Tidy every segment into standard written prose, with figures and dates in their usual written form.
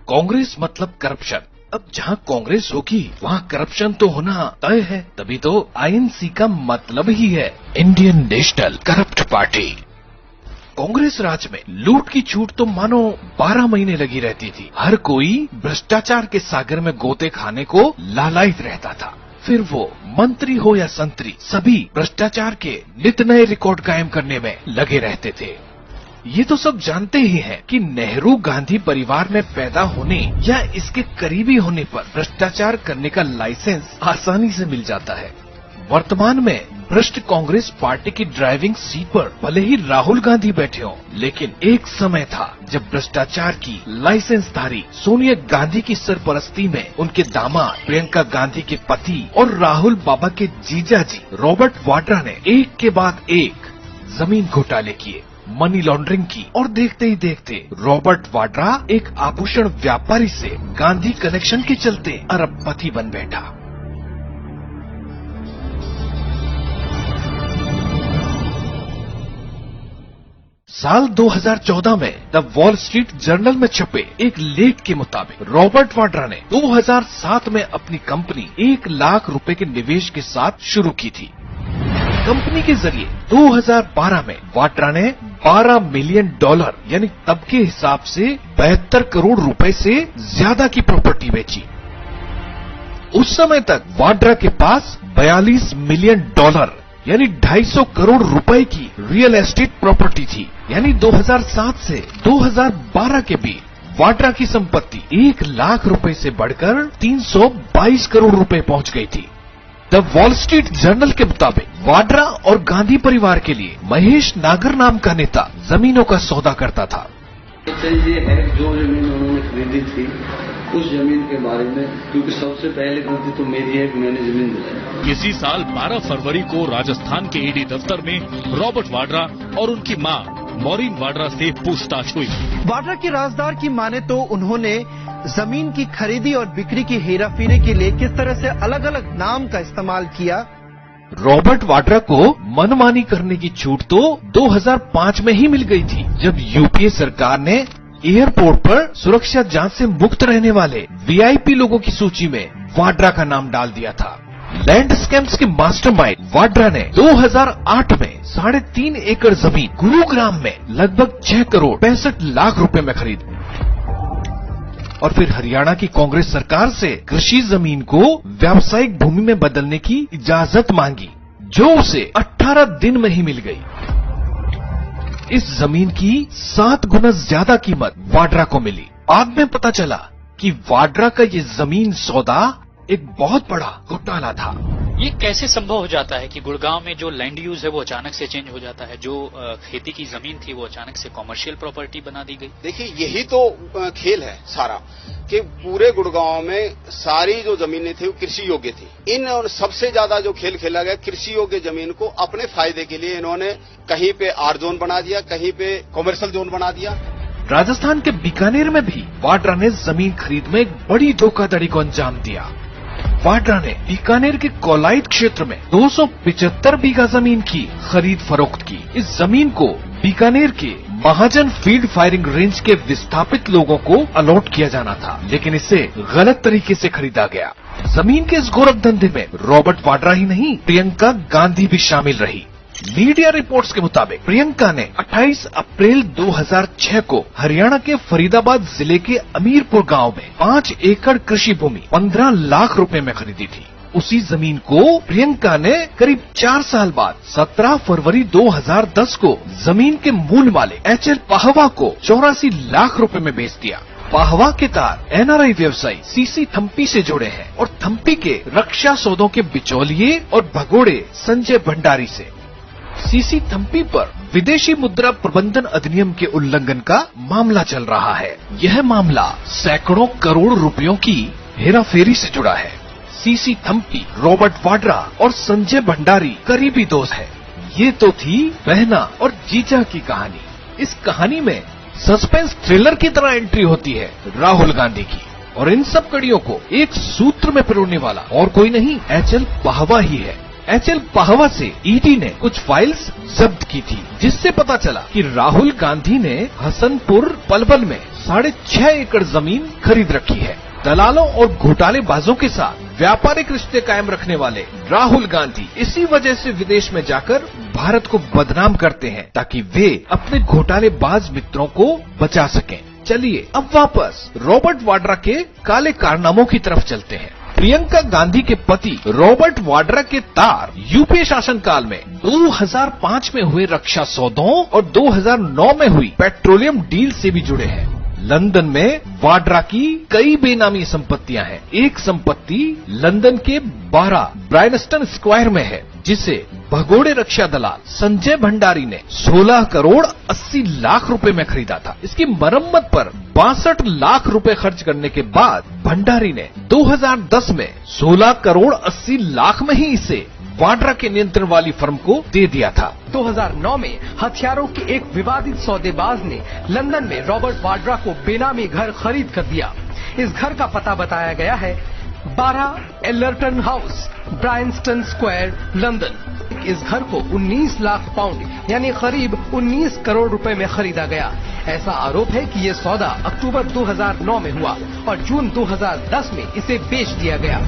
कांग्रेस मतलब करप्शन। अब जहाँ कांग्रेस होगी वहाँ करप्शन तो होना तय है, तभी तो आईएनसी का मतलब ही है Indian national corrupt party. Congress राज में लूट की छूट तो मानो 12 महीने लगी रहती थी। हर कोई भ्रष्टाचार के सागर में गोते खाने को लालायित रहता था। फिर वो मंत्री हो या संतरी, सभी भ्रष्टाचार के नित नए रिकॉर्ड कायम करने में लगे रहते थे। ये तो सब जानते ही हैं कि नेहरू गांधी परिवार में पैदा होने या इसके करीबी होने पर भ्रष्टाचार करने का लाइसेंस आसानी से मिल जाता है। वर्तमान में भ्रष्ट कांग्रेस पार्टी की ड्राइविंग सीट पर भले ही राहुल गांधी बैठे हों, लेकिन एक समय था जब भ्रष्टाचार की लाइसेंसधारी सोनिया गांधी की सरपरस्ती में उनके दामाद प्रियंका गांधी के पति और राहुल बाबा के जीजा जी रॉबर्ट वाड्रा ने एक के बाद एक जमीन घोटाले किए, मनी लॉन्ड्रिंग की, और देखते ही देखते रॉबर्ट वाड्रा एक आभूषण व्यापारी से गांधी कनेक्शन के चलते अरबपति बन बैठा। साल 2014 में द वॉल स्ट्रीट जर्नल में छपे एक लेख के मुताबिक रॉबर्ट वाड्रा ने 2007 में अपनी कंपनी 1 लाख रुपए के निवेश के साथ शुरू की थी। कंपनी के जरिए 2012 में वाड्रा ने $12 मिलियन यानी तब के हिसाब से 72 करोड़ रुपए से ज्यादा की प्रॉपर्टी बेची। उस समय तक वाड्रा के पास $42 मिलियन यानी 250 करोड़ रुपए की रियल एस्टेट प्रॉपर्टी थी। यानी 2007 से 2012 के बीच वाड्रा की संपत्ति 1 लाख रुपए से बढ़कर 322 करोड़ रुपए पहुंच गई थी। द वॉल स्ट्रीट जर्नल के मुताबिक वाड्रा और गांधी परिवार के लिए महेश नागर नाम का नेता जमीनों का सौदा करता था। ये है जो जमीन उन्होंने खरीदी थी उस जमीन के बारे में, क्योंकि सबसे पहले गलती तो मेरी है कि मैंने जमीन दिलाई। इसी साल 12 फरवरी को राजस्थान के ईडी दफ्तर में रॉबर्ट वाड्रा और उनकी मां मॉरीन वाड्रा से पूछताछ हुई। वाड्रा की राजदार की माने तो उन्होंने जमीन की खरीदी और बिक्री की हेराफेरी के लिए किस तरह से अलग अलग नाम का इस्तेमाल किया। रॉबर्ट वाड्रा को मनमानी करने की छूट तो 2005 में ही मिल गई थी, जब यूपीए सरकार ने एयरपोर्ट पर सुरक्षा जांच से मुक्त रहने वाले वीआईपी लोगों की सूची में वाड्रा का नाम डाल दिया था। लैंड स्कैम्स के मास्टरमाइंड वाड्रा ने 2008 में 3.5 एकड़ जमीन गुरुग्राम में लगभग 6 करोड़ 65 लाख रुपए में खरीदी और फिर हरियाणा की कांग्रेस सरकार से कृषि जमीन को व्यावसायिक भूमि में बदलने की इजाजत मांगी, जो उसे 18 दिन में ही मिल गई। इस जमीन की 7 गुना ज्यादा कीमत वाड्रा को मिली। बाद में पता चला कि वाड्रा का ये जमीन सौदा एक बहुत बड़ा घोटाला था। ये कैसे संभव हो जाता है कि गुड़गांव में जो लैंड यूज है वो अचानक से चेंज हो जाता है, जो खेती की जमीन थी वो अचानक से कॉमर्शियल प्रॉपर्टी बना दी गई? देखिए, यही तो खेल है सारा कि पूरे गुड़गांव में सारी जो जमीनें थी वो कृषि योग्य थी। इन सबसे ज्यादा जो खेल खेला गया कृषि योग्य जमीन को अपने फायदे के लिए इन्होंने कहीं पे आर जोन बना दिया, कहीं पे कॉमर्शियल जोन बना दिया। राजस्थान के बीकानेर में भी वाड्रा ने जमीन खरीद में एक बड़ी धोखाधड़ी को अंजाम दिया। वाड्रा ने बीकानेर के कोलाइट क्षेत्र में 275 बीघा जमीन की खरीद फरोख्त की। इस जमीन को बीकानेर के महाजन फील्ड फायरिंग रेंज के विस्थापित लोगों को अलॉट किया जाना था, लेकिन इसे गलत तरीके से खरीदा गया। जमीन के इस गोरख धंधे में रॉबर्ट वाड्रा ही नहीं, प्रियंका गांधी भी शामिल रही। मीडिया रिपोर्ट्स के मुताबिक प्रियंका ने 28 अप्रैल 2006 को हरियाणा के फरीदाबाद जिले के अमीरपुर गांव में 5 एकड़ कृषि भूमि 15 लाख रुपए में खरीदी थी। उसी जमीन को प्रियंका ने करीब 4 साल बाद 17 फरवरी 2010 को जमीन के मूल मालिक HL पाहवा को 84 लाख रुपए में बेच दिया। पाहवा के तार एनआरआई व्यवसायी सीसी थम्पी से जुड़े हैं और थम्पी के रक्षा सौदों के बिचौलिए और भगोड़े संजय भंडारी से। सीसी थम्पी पर विदेशी मुद्रा प्रबंधन अधिनियम के उल्लंघन का मामला चल रहा है। यह मामला सैकड़ों करोड़ रुपयों की हेराफेरी से जुड़ा है। सीसी थम्पी, रॉबर्ट वाड्रा और संजय भंडारी करीबी दोस्त है। ये तो थी बहना और जीजा की कहानी। इस कहानी में सस्पेंस थ्रिलर की तरह एंट्री होती है राहुल गांधी की, और इन सब कड़ियों को एक सूत्र में पिरोने वाला और कोई नहीं HL पाहवा ही है। HL पाहवा से ईडी ने कुछ फाइल्स जब्त की थी, जिससे पता चला कि राहुल गांधी ने हसनपुर पलवल में 6.5 एकड़ जमीन खरीद रखी है। दलालों और घोटालेबाजों के साथ व्यापारिक रिश्ते कायम रखने वाले राहुल गांधी इसी वजह से विदेश में जाकर भारत को बदनाम करते हैं, ताकि वे अपने घोटालेबाज मित्रों को बचा सकें। चलिए अब वापस रॉबर्ट वाड्रा के काले कारनामों की तरफ चलते हैं। प्रियंका गांधी के पति रॉबर्ट वाड्रा के तार यूपीए शासनकाल में 2005 में हुए रक्षा सौदों और 2009 में हुई पेट्रोलियम डील से भी जुड़े हैं। लंदन में वाड्रा की कई बेनामी संपत्तियां हैं। एक संपत्ति लंदन के 12 ब्रायनस्टन स्क्वायर में है, जिसे भगोड़े रक्षा दलाल संजय भंडारी ने 16 करोड़ 80 लाख रुपए में खरीदा था। इसकी मरम्मत पर 62 लाख रुपए खर्च करने के बाद भंडारी ने 2010 में 16 करोड़ 80 लाख में ही इसे वाड्रा के नियंत्रण वाली फर्म को दे दिया था। 2009 में हथियारों के एक विवादित सौदेबाज ने लंदन में रॉबर्ट वाड्रा को बेनामी घर खरीद कर दिया। इस घर का पता बताया गया है 12 एलर्टन हाउस, ब्रायनस्टन स्क्वायर, लंदन। इस घर को 19 लाख पाउंड यानी करीब 19 करोड़ रुपए में खरीदा गया। ऐसा आरोप है कि ये सौदा अक्टूबर 2009 में हुआ और जून 2010 में इसे बेच दिया गया।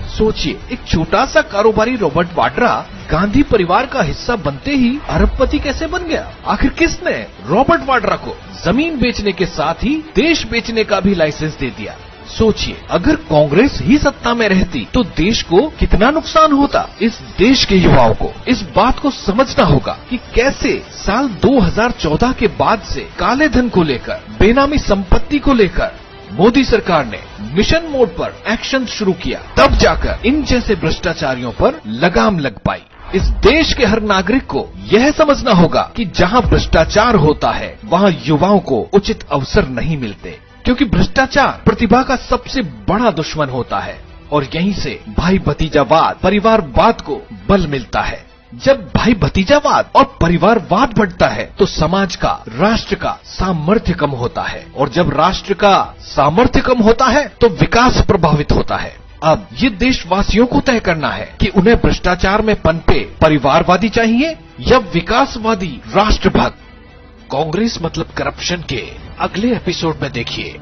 सोचिए, एक छोटा सा कारोबारी रॉबर्ट वाड्रा गांधी परिवार का हिस्सा बनते ही अरबपति कैसे बन गया? आखिर किसने रॉबर्ट वाड्रा को जमीन बेचने के साथ ही देश बेचने का भी लाइसेंस दे दिया? सोचिए, अगर कांग्रेस ही सत्ता में रहती तो देश को कितना नुकसान होता। इस देश के युवाओं को इस बात को समझना होगा कि कैसे साल 2014 के बाद से काले धन को लेकर, बेनामी संपत्ति को लेकर मोदी सरकार ने मिशन मोड पर एक्शन शुरू किया। तब जाकर इन जैसे भ्रष्टाचारियों पर लगाम लग पाई। इस देश के हर नागरिक को यह समझना होगा कि जहां भ्रष्टाचार होता है वहां युवाओं को उचित अवसर नहीं मिलते, क्योंकि भ्रष्टाचार प्रतिभा का सबसे बड़ा दुश्मन होता है और यहीं से भाई भतीजावाद, परिवारवाद को बल मिलता है। जब भाई भतीजावाद और परिवारवाद बढ़ता है तो समाज का, राष्ट्र का सामर्थ्य कम होता है, और जब राष्ट्र का सामर्थ्य कम होता है तो विकास प्रभावित होता है। अब ये देशवासियों को तय करना है कि उन्हें भ्रष्टाचार में पनपे परिवारवादी चाहिए या विकासवादी राष्ट्रभक्त। कांग्रेस मतलब करप्शन के अगले एपिसोड में देखिए।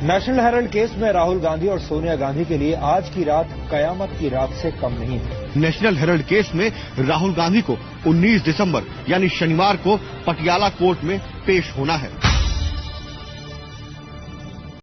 नेशनल हेराल्ड केस में राहुल गांधी और सोनिया गांधी के लिए आज की रात कयामत की रात से कम नहीं है। नेशनल हेराल्ड केस में राहुल गांधी को 19 दिसंबर यानी शनिवार को पटियाला कोर्ट में पेश होना है।